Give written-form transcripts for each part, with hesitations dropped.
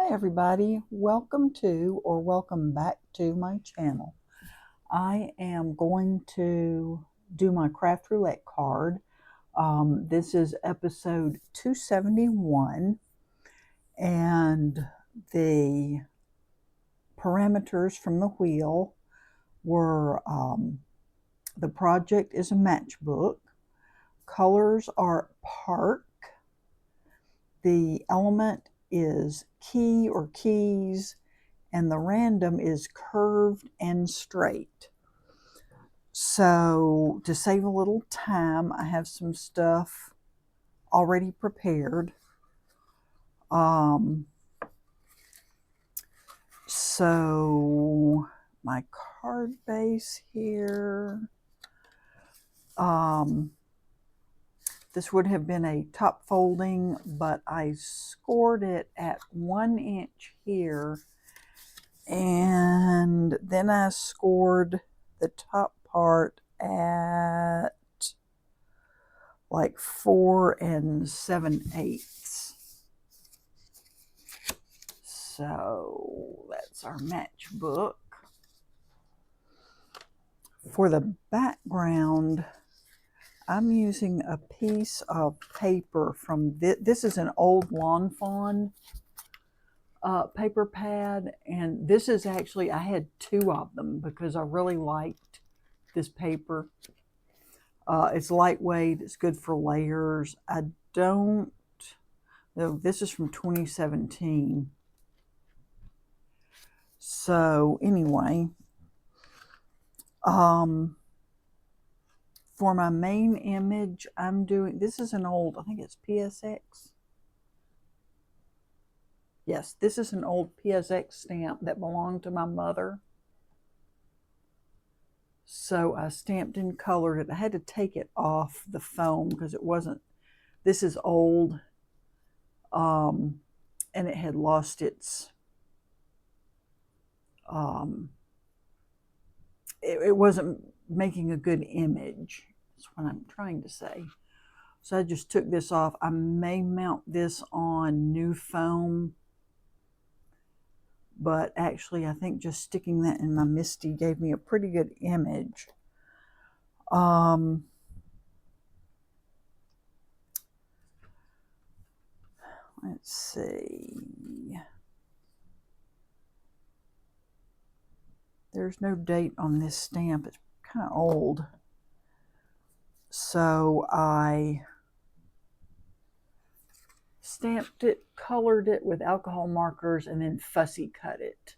Hi everybody, welcome to or welcome back to my channel. I am going to do my craft roulette card. This is episode 271 and the parameters from the wheel were the project is a matchbook, colors are park, the element is key or keys, and the random is curved and straight. So to save a little time, I have some stuff already prepared. So my card base here, this would have been a top folding, but I scored it at 1 inch here, and then I scored the top part at like 4 7/8. So that's our matchbook. For the background, I'm using a piece of paper from this is an old Lawn Fawn paper pad, and this is actually, I had 2 of them because I really liked this paper. It's lightweight, it's good for layers. This is from 2017. So anyway, for my main image, I'm doing, this is an old, I think it's PSX. Yes, this is an old PSX stamp that belonged to my mother. So I stamped and colored it. I had to take it off the foam because it wasn't, this is old, and it had lost its, it wasn't making a good image. That's what I'm trying to say. So I just took this off. I may mount this on new foam, but actually I think just sticking that in my MISTI gave me a pretty good image. Let's see. There's no date on this stamp. It's kind of old. So I stamped it, colored it with alcohol markers, and then fussy cut it.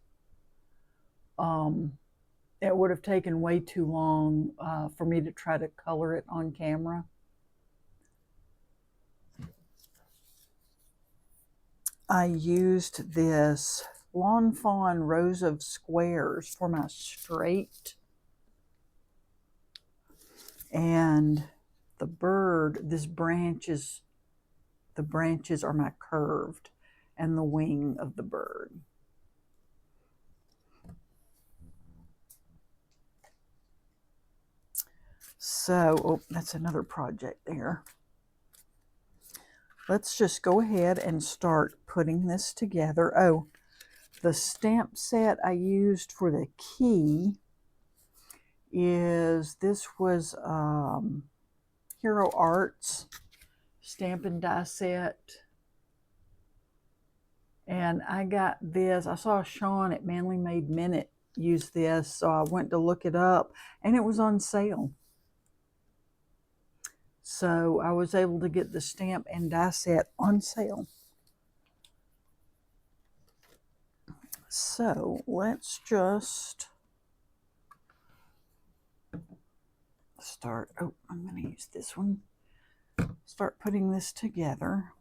It would have taken way too long for me to try to color it on camera. I used this Lawn Fawn rows of squares for my straight, and the bird, the branches are my curved, and the wing of the bird. So, oh, that's another project there. Let's just go ahead and start putting this together. Oh, the stamp set I used for the key is, this was Hero Arts stamp and die set. And I got this, I saw Sean at Manly Made Minute use this, so I went to look it up, and it was on sale. So I was able to get the stamp and die set on sale. So let's just start. Oh, I'm going to use this one. Start putting this together.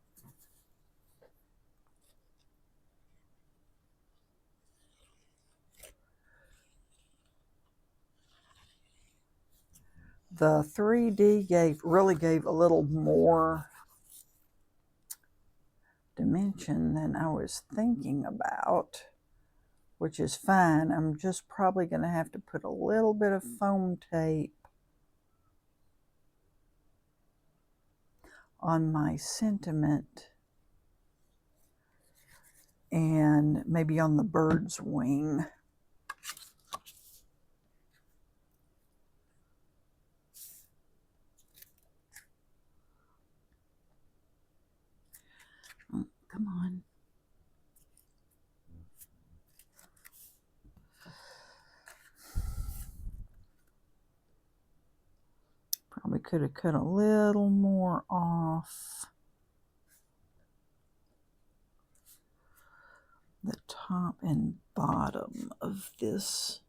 The 3D really gave a little more dimension than I was thinking about, which is fine. I'm just probably going to have to put a little bit of foam tape on my sentiment and maybe on the bird's wing. Oh, come on. Probably could have cut a little more off the top and bottom of this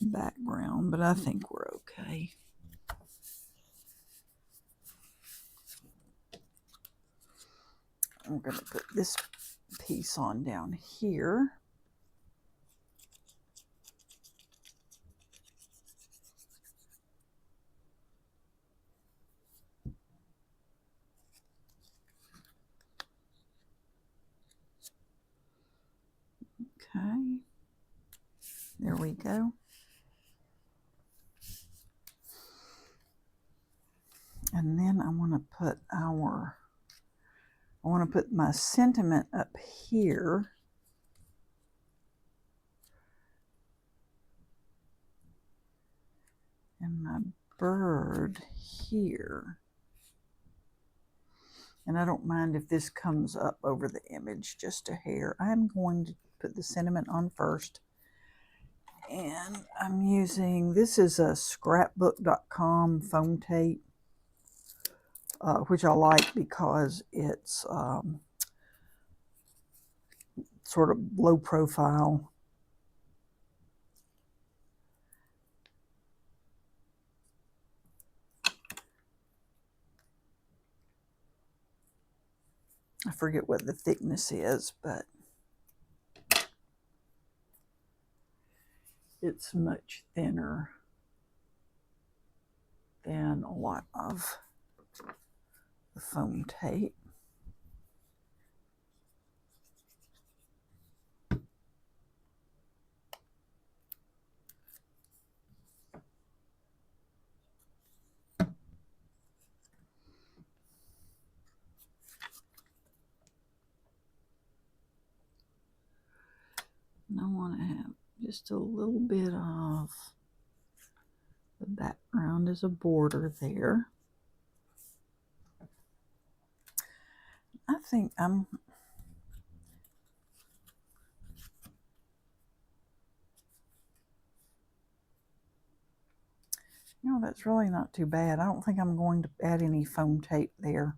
background, but I think we're okay. I'm going to put this piece on down here. Okay, there we go. And then I want to put my sentiment up here. And my bird here. And I don't mind if this comes up over the image just a hair. I'm going to put the sentiment on first. And I'm using, this is a scrapbook.com foam tape, which I like because it's sort of low profile. I forget what the thickness is, but it's much thinner than a lot of the foam tape. And I want to have just a little bit of the background as a border there. I think that's really not too bad. I don't think I'm going to add any foam tape there.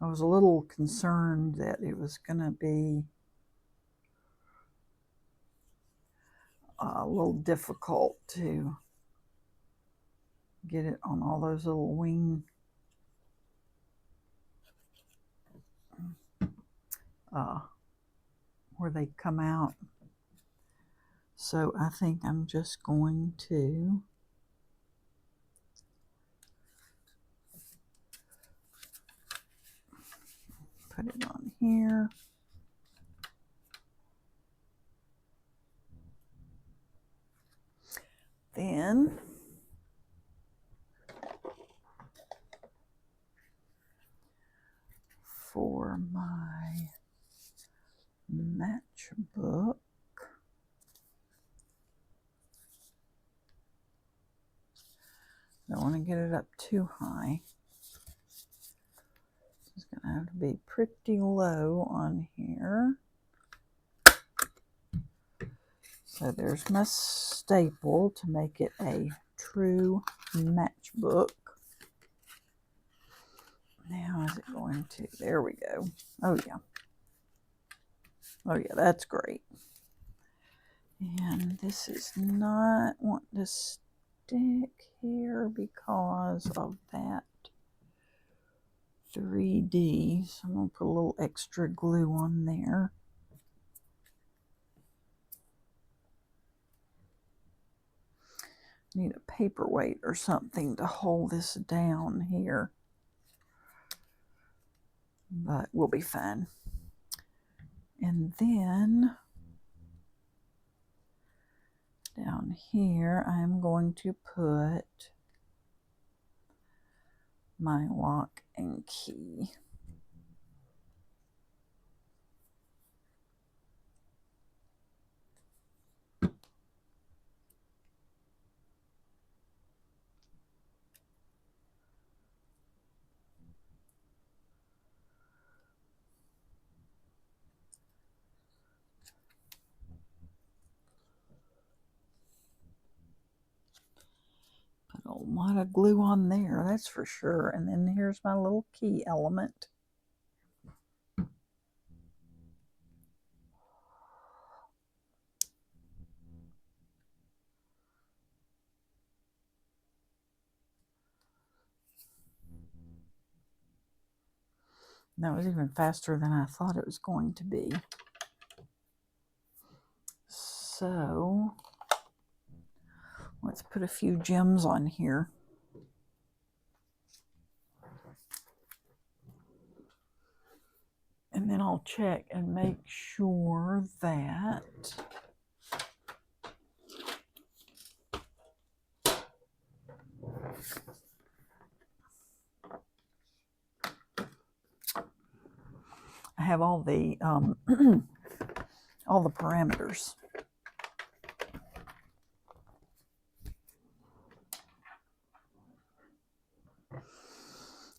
I was a little concerned that it was going to be a little difficult to get it on all those little wing where they come out. So I think I'm just going to put it on here. Then for my matchbook, don't want to get it up too high. It's going to have to be pretty low on here. So there's my staple to make it a true matchbook. Now is it going to, there we go. Oh yeah. Oh yeah, that's great. And this is not wanting to stick here because of that 3D. So I'm going to put a little extra glue on there. Need a paperweight or something to hold this down here. But we'll be fine. And then down here, I'm going to put my lock and key. Put a lot of glue on there, that's for sure. And then here's my little key element. That was even faster than I thought it was going to be. So let's put a few gems on here. And then I'll check and make sure that I have all the all the parameters.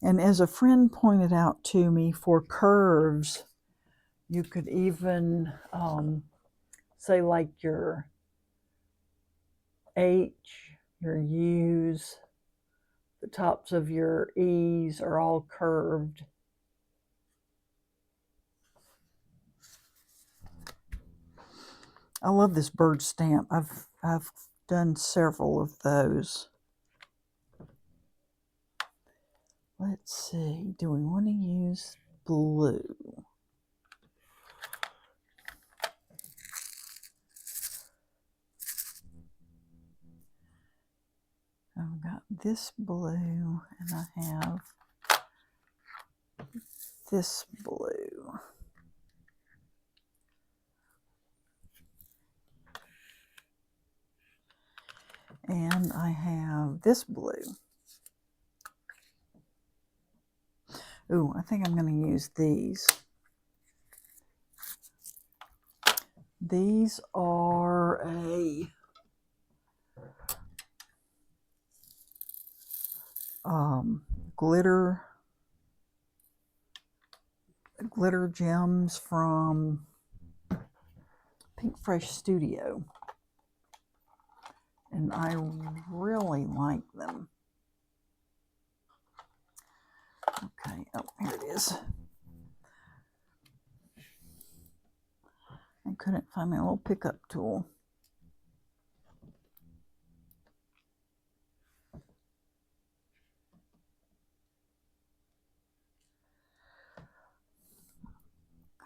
And as a friend pointed out to me, for curves, you could even say like your H, your U's, the tops of your E's are all curved. I love this bird stamp. I've done several of those. Let's see, do we want to use blue? I've got this blue and I have this blue. And I have this blue. Ooh, I think I'm going to use these. These are a glitter gems from Pink Fresh Studio. And I really like them. Okay, oh, here it is. I couldn't find my little pickup tool.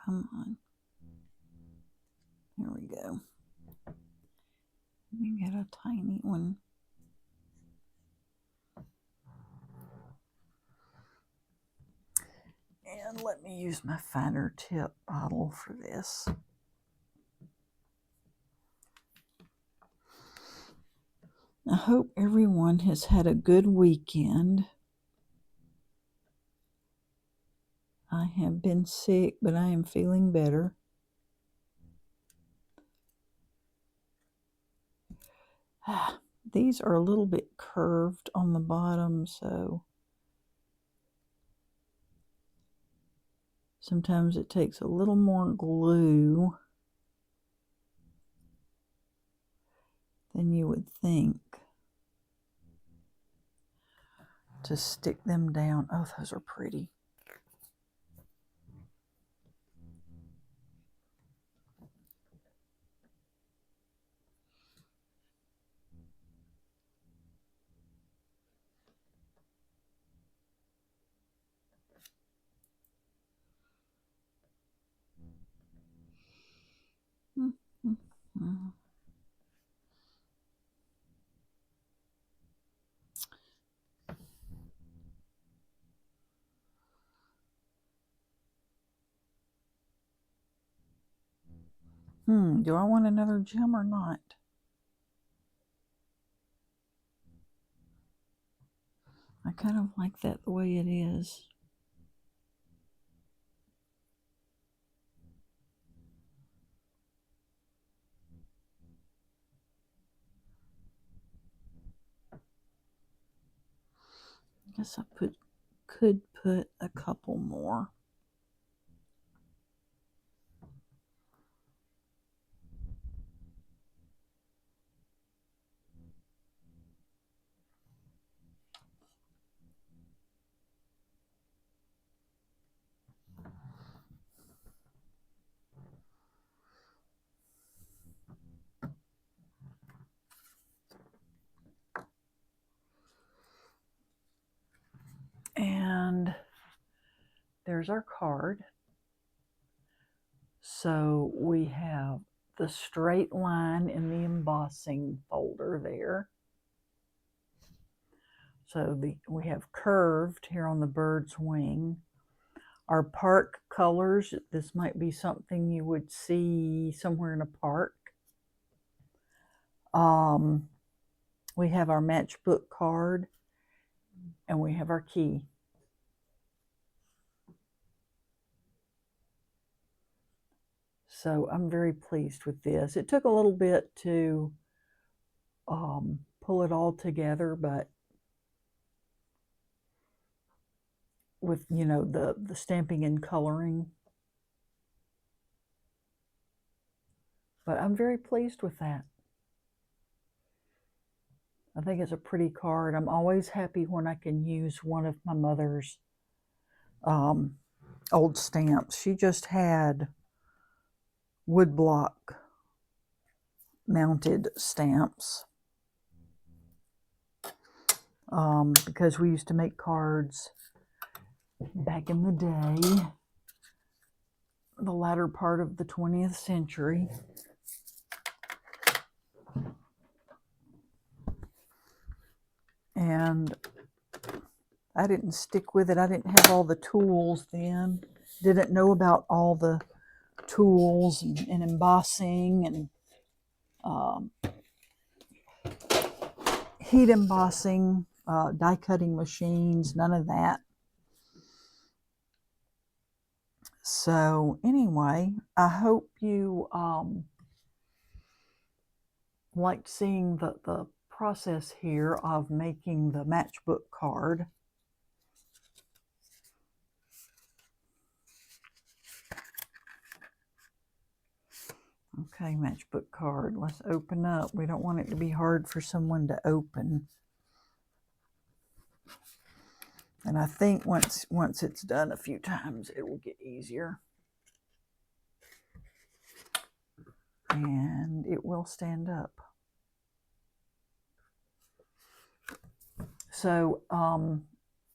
Come on. Here we go. Let me get a tiny one. And let me use my finer tip bottle for this. I hope everyone has had a good weekend. I have been sick, but I am feeling better. These are a little bit curved on the bottom, so sometimes it takes a little more glue than you would think to stick them down. Oh, those are pretty. Do I want another gem or not? I kind of like that the way it is. I guess I could put a couple more. And there's our card. So we have the straight line in the embossing folder there. So we have curved here on the bird's wing. Our park colors, this might be something you would see somewhere in a park. We have our matchbook card, and we have our key. So I'm very pleased with this. It took a little bit to pull it all together, but with, you know, the stamping and coloring. But I'm very pleased with that. I think it's a pretty card. I'm always happy when I can use one of my mother's old stamps. She just had woodblock mounted stamps because we used to make cards back in the day, the latter part of the 20th century. And I didn't stick with it. I didn't have all the tools then. Didn't know about all the tools and embossing and heat embossing, die cutting machines, none of that. So anyway, I hope you liked seeing the process here of making the matchbook card. Okay, matchbook card. Let's open up. We don't want it to be hard for someone to open. And I think once it's done a few times, it will get easier. And it will stand up. So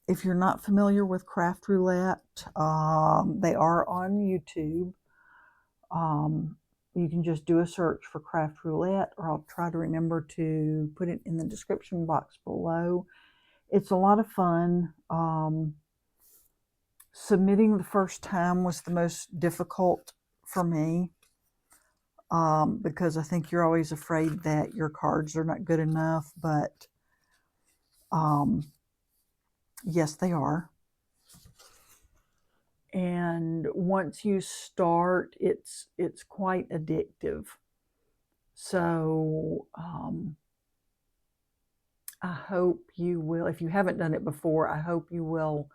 if you're not familiar with Craft Roulette, they are on YouTube. You can just do a search for Craft Roulette, or I'll try to remember to put it in the description box below. It's a lot of fun. Submitting the first time was the most difficult for me because I think you're always afraid that your cards are not good enough, but yes, they are. And once you start, it's quite addictive. So I hope you will, if you haven't done it before, I hope you will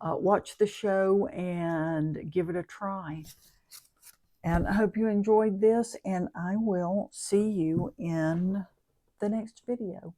watch the show and give it a try. And I hope you enjoyed this, and I will see you in the next video.